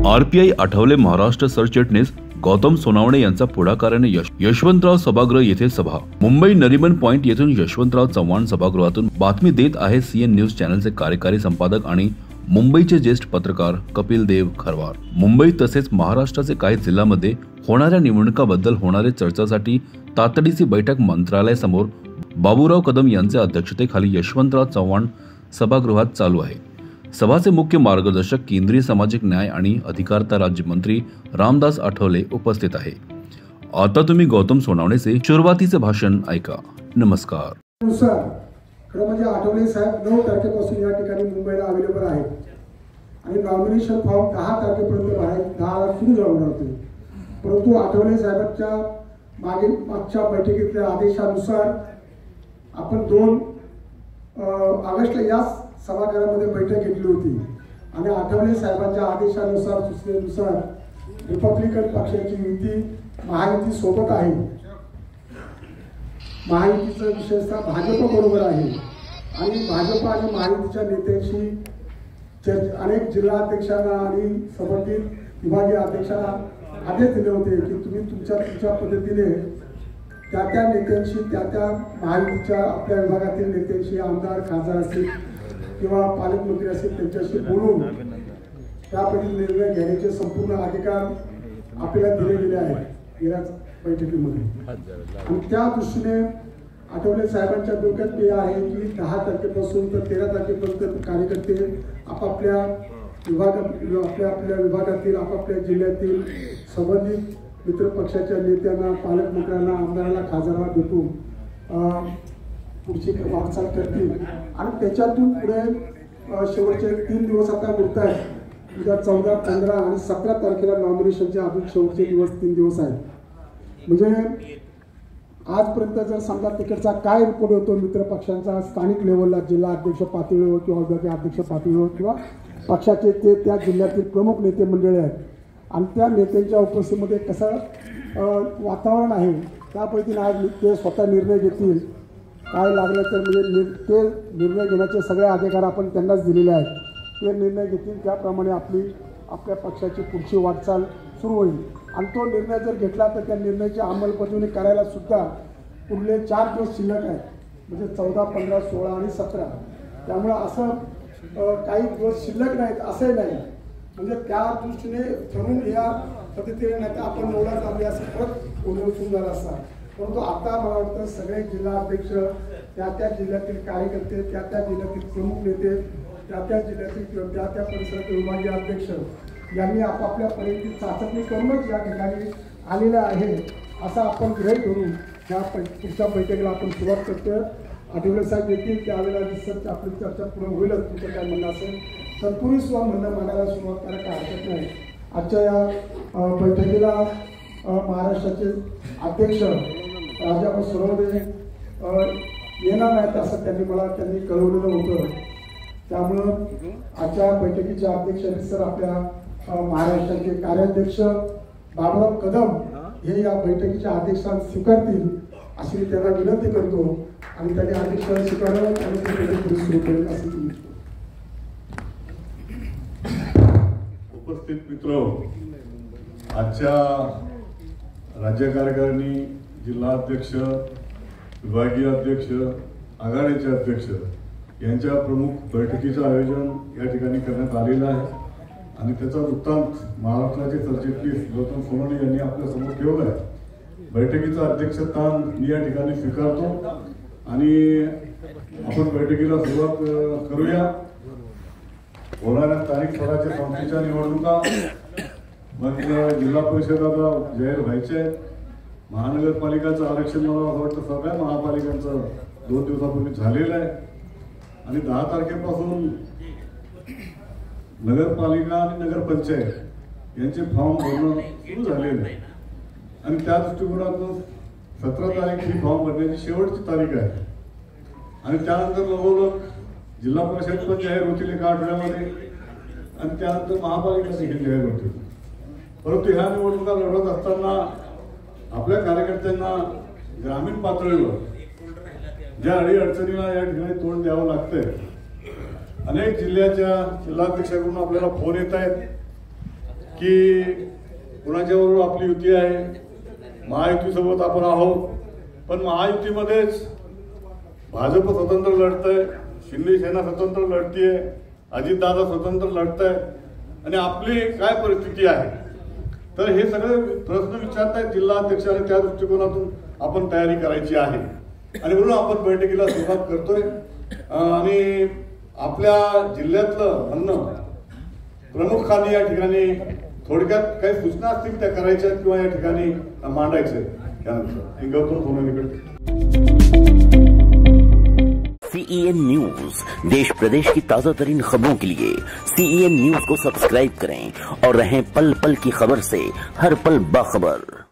RPI Athawale Maharashtra सरचिटणीस गौतम सोनवणे यांचा पुढाकाराने यशवंतराव सभागृह येथे सभा. मुंबई नरिमन पॉइंट येथून यशवंतराव चव्हाण सभागृहातून बातमी देत आहे सीएन न्यूज चॅनलचे कार्यकारी संपादक आणि मुंबईचे ज्येष्ठ पत्रकार कपिल देव खरवार. मुंबई तसेच महाराष्ट्राचे काही जिल्ह्यांमध्ये होणाऱ्या निवडणुकाबद्दल होणारे चर्चासाठी तातडीची बैठक मंत्रालयासमोर बाबूराव कदम यांच्या अध्यक्षतेखाली यशवंतराव चव्हाण सभागृहात चालू आहे. सभाचे मुख्य मार्गदर्शक केंद्रीय सामाजिक न्याय आणि अधिकारिता राज्यमंत्री रामदास आठवले उपस्थित आहे. आता तुम्ही गौतम सोनवणेचे सुरुवातीचे भाषण ऐका. नमस्कार. खरं म्हणजे आठवले साहेब 9 तारखेपासून या ठिकाणी मुंबईला अवेलेबल आहे आणि नॉमिनेशन फॉर्म 10 तारखेपर्यंत भरायला 10 सुरू होणार होते. परंतु आठवले साहेबांच्या मागच्या बैठकीतल्या आदेशानुसार आपण 2 ऑगस्टला या सभागृहामध्ये बैठक घेतली होती आणि आठवले साहेबांच्या आदेशानुसार सूचनेनुसार रिपब्लिकन पक्षाची युती महायुती सोबत आहे. महायुतीचं विशेषतः भाजप बरोबर आहे आणि भाजप आणि महायुतीच्या नेत्यांशी अनेक जिल्हाध्यक्षांना आणि संबंधित विभागीय अध्यक्षांना आदेश दिले होते की तुम्ही तुमच्या पद्धतीने त्या नेत्यांशी त्या महायुतीच्या आपल्या विभागातील नेत्यांशी आमदार खासदार असतील किंवा पालकमंत्री असतील त्यांच्याशी बोलून त्या पद्धतीने निर्णय घेण्याचे संपूर्ण अधिकार आपल्याला दिले गेले आहेत या बैठकीमध्ये. आणि त्या दृष्टीने आठवले साहेबांच्या डोक्यात हे आहे की 10 तारखेपासून तर 13 तारखेपर्यंत कार्यकर्ते आपापल्या विभागातील आपापल्या जिल्ह्यातील संबंधित मित्र पक्षाच्या नेत्यांना पालकमंत्र्यांना आमदारांना खासदारांना भेटून पुढची वाटचाल करतील आणि त्याच्यातून पुढे शेवटचे 3 दिवस आता उरत आहेत. उद्या 14, 15 आणि 17 तारखेला नॉमिनेशनचे अजून शेवटचे 3 दिवस आहेत. म्हणजे आजपर्यंत जर समजा तिकडचा काय रिपोर्ट होतो मित्र पक्षांचा स्थानिक लेवलला जिल्हा अध्यक्ष पातळीवर किंवा विभागीय अध्यक्ष पातळीवर किंवा पक्षाचे ते त्या जिल्ह्यातील प्रमुख नेते मंडळी आहेत आणि त्या नेत्यांच्या उपस्थितीमध्ये कसं वातावरण आहे त्या पद्धतीने आज ते स्वतः निर्णय घेतील. काय लागलं तर म्हणजे ते निर्णय घेण्याचे सगळे अधिकार आपण त्यांनाच दिलेले आहेत. ते निर्णय घेतील त्याप्रमाणे आपल्या पक्षाची पुढची वाटचाल सुरू होईल आणि तो निर्णय जर घेतला तर त्या निर्णयाची अंमलबजावणी करायला सुद्धा पुढले 4 दिवस शिल्लक आहेत. म्हणजे 14, 15, 16 आणि 17. त्यामुळे असं काही दिवस शिल्लक नाहीत असंही नाही. म्हणजे त्या दृष्टीने ठरवून या पद्धतीने नाही तर आपण निवडा चालली असं परत बोलून सुरू झाला असता. परंतु आता मला वाटतं सगळे जिल्हाध्यक्ष त्या जिल्ह्यातील कार्यकर्ते त्या जिल्ह्यातील प्रमुख नेते त्या जिल्ह्यातील किंवा त्या परिसरातील विभागीय अध्यक्ष यांनी आपापल्या परीची चाचपणी करूनच या ठिकाणी आलेलं आहे असं आपण गृहीत धरून या पुढच्या बैठकीला आपण सुरुवात करतोय. आठवले साहेब येतील त्यावेळेला दिसत आपली चर्चा पुढे होईलच. तुमचं काय म्हणणं असेल तर पूर्वी सुद्धा म्हणणं मांडायला सुरुवात करायला काय हरकत नाही. आजच्या या बैठकीला महाराष्ट्राचे अध्यक्ष राजाभाऊ सोनवणे येणार नाहीत असं त्यांनी कळवलेलं होतं. त्यामुळं आजच्या बैठकीचे अध्यक्ष सर आपल्या महाराष्ट्राचे कार्याध्यक्ष बाबूराव कदम हे या बैठकीच्या अध्यक्षांना स्वीकारतील अशी मी त्यांना विनंती करतो आणि त्यांनी अध्यक्षांना स्वीकारावं आणि ती बैठक सुरू करेल असं मी उपस्थित मित्र, आजच्या राज्य कार्यकारिणी जिल्हाध्यक्ष विभागीय अध्यक्ष आघाडीचे अध्यक्ष यांच्या प्रमुख बैठकीचं आयोजन या ठिकाणी करण्यात आलेलं आहे आणि त्याचा वृत्तांत महाराष्ट्राचे सरचिटणीस गौतम सोनवणे यांनी आपल्यासमोर ठेवला आहे. बैठकीचा अध्यक्षस्थान मी या ठिकाणी स्वीकारतो आणि आपण बैठकीला सुरुवात करूया. होणाऱ्या स्थानिक स्वराज्य संस्थेच्या निवडणुका मग जिल्हा परिषदाला जाहीर व्हायचे आहेत. महानगरपालिकाचं आरक्षण मला असं वाटतं सगळ्या महापालिकांचं 2 दिवसापूर्वी झालेलं आहे आणि 10 तारखेपासून नगरपालिका आणि नगरपंचायत यांचे फॉर्म भरणं सुरू झालेलं आहे आणि त्या दृष्टिकोनातून 17 तारीख ही फॉर्म भरण्याची शेवटची तारीख आहे आणि त्यानंतर लगोलग जिल्हा परिषद पण जाहीर होतील 1 आठवड्यामध्ये आणि त्यानंतर महापालिका देखील जाहीर होतील. परंतु ह्या निवडणुका लढवत असताना आपल्या कार्यकर्त्यांना ग्रामीण पातळीवर ज्या अडीअडचणीला या ठिकाणी तोंड द्यावं लागतंय अनेक जिल्हाध्यक्षाकडून आपल्याला फोन येत आहेत की कुणाच्याबरोबर आपली युती आहे, महायुतीसोबत आपण आहोत, पण महायुतीमध्येच भाजप स्वतंत्र लढतंय, शिंदे सेना स्वतंत्र लढतीये, अजितदादा स्वतंत्र लढताय आणि आपली काय परिस्थिती आहे. तर हे सगळे प्रश्न विचारतायत जिल्हाध्यक्ष आणि त्या दृष्टिकोनातून आपण तयारी करायची आहे आणि म्हणून आपण बैठकीला सुरुवात करतोय. आणि आपल्या जिल्ह्यातलं म्हणणं प्रमुखांनी या ठिकाणी थोडक्यात काही सूचना असतील त्या करायच्या किंवा या ठिकाणी मांडायचे. त्यानंतर गौतम सोनवणेकडे. CEN न्यूज देश प्रदेश की ताजा तरीन खबरों के लिए CEN न्यूज को सब्सक्राइब करें और रहें पल पल की खबर से हर पल बाखबर.